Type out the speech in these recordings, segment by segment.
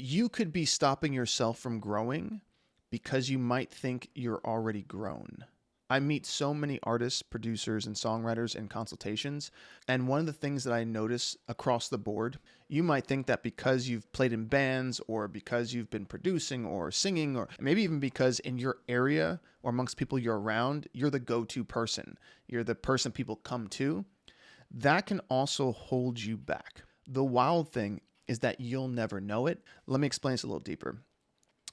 you could be stopping yourself from growing because you might think you're already grown. I meet so many artists, producers, and songwriters in consultations. And one of the things that I notice across the board, you might think that because you've played in bands or because you've been producing or singing, or maybe even because in your area or amongst people you're around, you're the go-to person. You're the person people come to. That can also hold you back. The wild thing is that you'll never know it. Let me explain this a little deeper.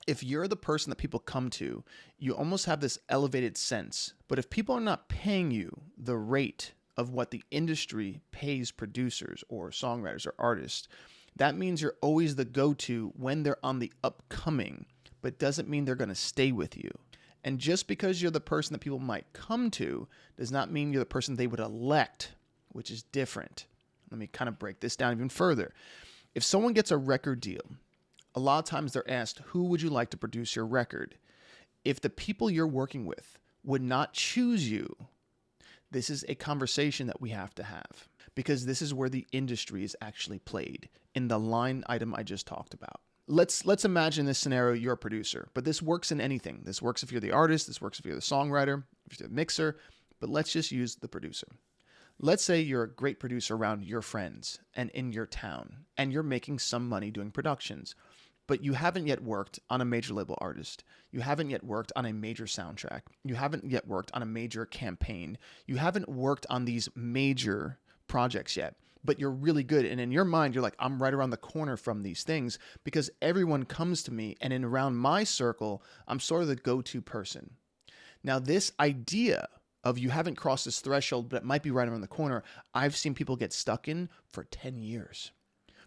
If you're the person that people come to, you almost have this elevated sense. But if people are not paying you the rate of what the industry pays producers or songwriters or artists, that means you're always the go-to when they're on the upcoming, but doesn't mean they're going to stay with you. And just because you're the person that people might come to does not mean you're the person they would elect, which is different. Let me kind of break this down even further. If someone gets a record deal, a lot of times they're asked, who would you like to produce your record? If the people you're working with would not choose you, this is a conversation that we have to have, because this is where the industry is actually played in the line item I just talked about. Let's imagine this scenario, you're a producer, but this works in anything. This works if you're the artist, this works if you're the songwriter, if you're the mixer, but let's just use the producer. Let's say you're a great producer around your friends and in your town, and you're making some money doing productions, but you haven't yet worked on a major label artist. You haven't yet worked on a major soundtrack. You haven't yet worked on a major campaign. You haven't worked on these major projects yet, but you're really good. And in your mind, you're like, I'm right around the corner from these things because everyone comes to me, and in around my circle, I'm sort of the go-to person. Now, this idea of you haven't crossed this threshold, but it might be right around the corner, I've seen people get stuck in for 10 years.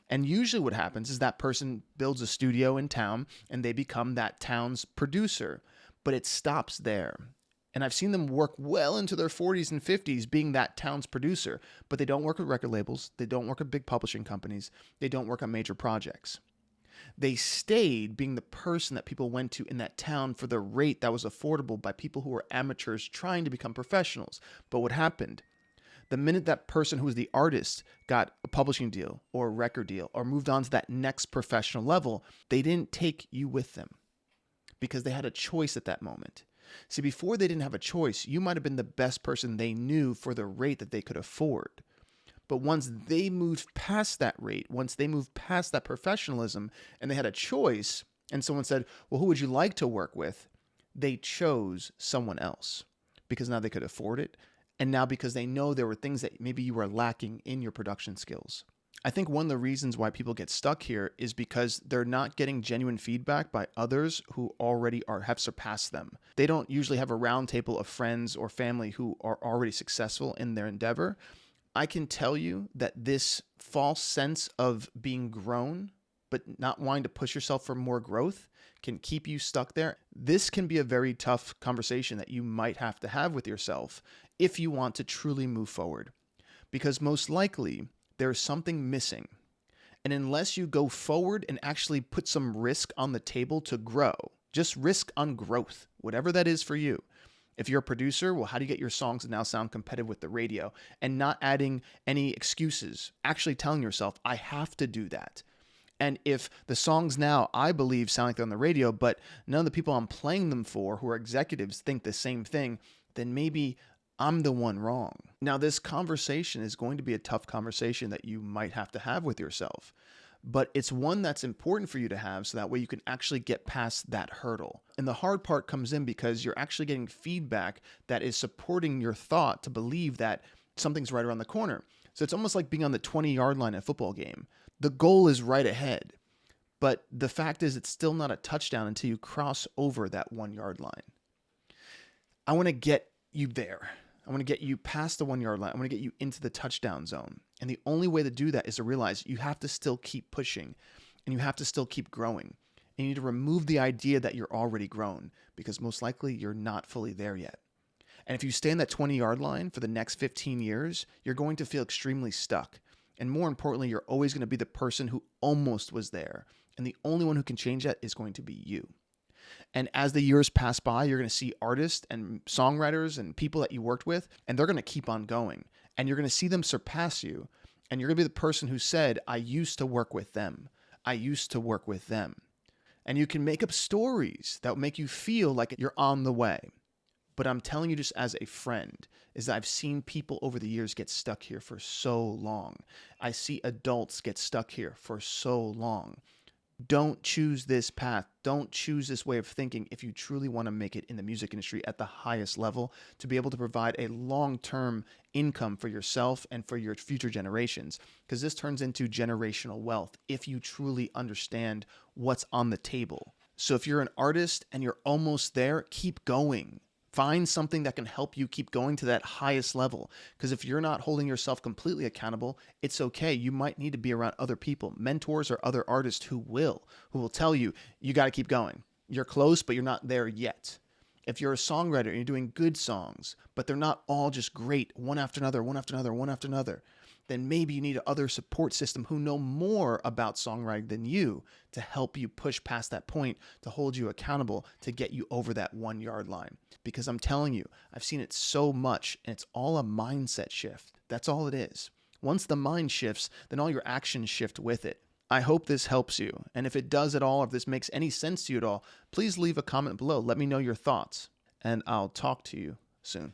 And usually what happens is that person builds a studio in town and they become that town's producer, but it stops there. And I've seen them work well into their 40s and 50s being that town's producer, but they don't work with record labels. They don't work with big publishing companies. They don't work on major projects. They stayed being the person that people went to in that town for the rate that was affordable by people who were amateurs trying to become professionals. But what happened? The minute that person who was the artist got a publishing deal or a record deal or moved on to that next professional level, they didn't take you with them because they had a choice at that moment. See, before they didn't have a choice, you might have been the best person they knew for the rate that they could afford. But once they moved past that rate, once they moved past that professionalism and they had a choice and someone said, well, who would you like to work with? They chose someone else because now they could afford it. And now because they know there were things that maybe you were lacking in your production skills. I think one of the reasons why people get stuck here is because they're not getting genuine feedback by others who already have surpassed them. They don't usually have a round table of friends or family who are already successful in their endeavor. I can tell you that this false sense of being grown, but not wanting to push yourself for more growth can keep you stuck there. This can be a very tough conversation that you might have to have with yourself if you want to truly move forward, because most likely there's something missing. And unless you go forward and actually put some risk on the table to grow, just risk on growth, whatever that is for you. If you're a producer, well, how do you get your songs to now sound competitive with the radio and not adding any excuses, actually telling yourself, I have to do that. And if the songs now, I believe, sound like they're on the radio, but none of the people I'm playing them for who are executives think the same thing, then maybe I'm the one wrong. Now, this conversation is going to be a tough conversation that you might have to have with yourself, but it's one that's important for you to have so that way you can actually get past that hurdle. And the hard part comes in because you're actually getting feedback that is supporting your thought to believe that something's right around the corner. So it's almost like being on the 20-yard line at a football game. The goal is right ahead, but the fact is it's still not a touchdown until you cross over that 1-yard line. I want to get you there. I want to get you past the 1-yard line. I want to get you into the touchdown zone. And the only way to do that is to realize you have to still keep pushing and you have to still keep growing. And you need to remove the idea that you're already grown because most likely you're not fully there yet. And if you stay in that 20-yard line for the next 15 years, you're going to feel extremely stuck. And more importantly, you're always going to be the person who almost was there. And the only one who can change that is going to be you. And as the years pass by, you're going to see artists and songwriters and people that you worked with, and they're going to keep on going. And you're going to see them surpass you. And you're going to be the person who said, I used to work with them. I used to work with them. And you can make up stories that make you feel like you're on the way. But I'm telling you, just as a friend, is that I've seen people over the years get stuck here for so long. I see adults get stuck here for so long. Don't choose this path. Don't choose this way of thinking if you truly want to make it in the music industry at the highest level, to be able to provide a long-term income for yourself and for your future generations. Because this turns into generational wealth if you truly understand what's on the table. So if you're an artist and you're almost there, keep going. Find something that can help you keep going to that highest level. Because if you're not holding yourself completely accountable, it's okay. You might need to be around other people, mentors or other artists who will tell you, you got to keep going. You're close, but you're not there yet. If you're a songwriter and you're doing good songs, but they're not all just great, one after another, one after another, one after another, then maybe you need another support system who know more about songwriting than you to help you push past that point, to hold you accountable, to get you over that 1 yard line. Because I'm telling you, I've seen it so much, and it's all a mindset shift. That's all it is. Once the mind shifts, then all your actions shift with it. I hope this helps you. And if it does at all, or if this makes any sense to you at all, please leave a comment below. Let me know your thoughts, and I'll talk to you soon.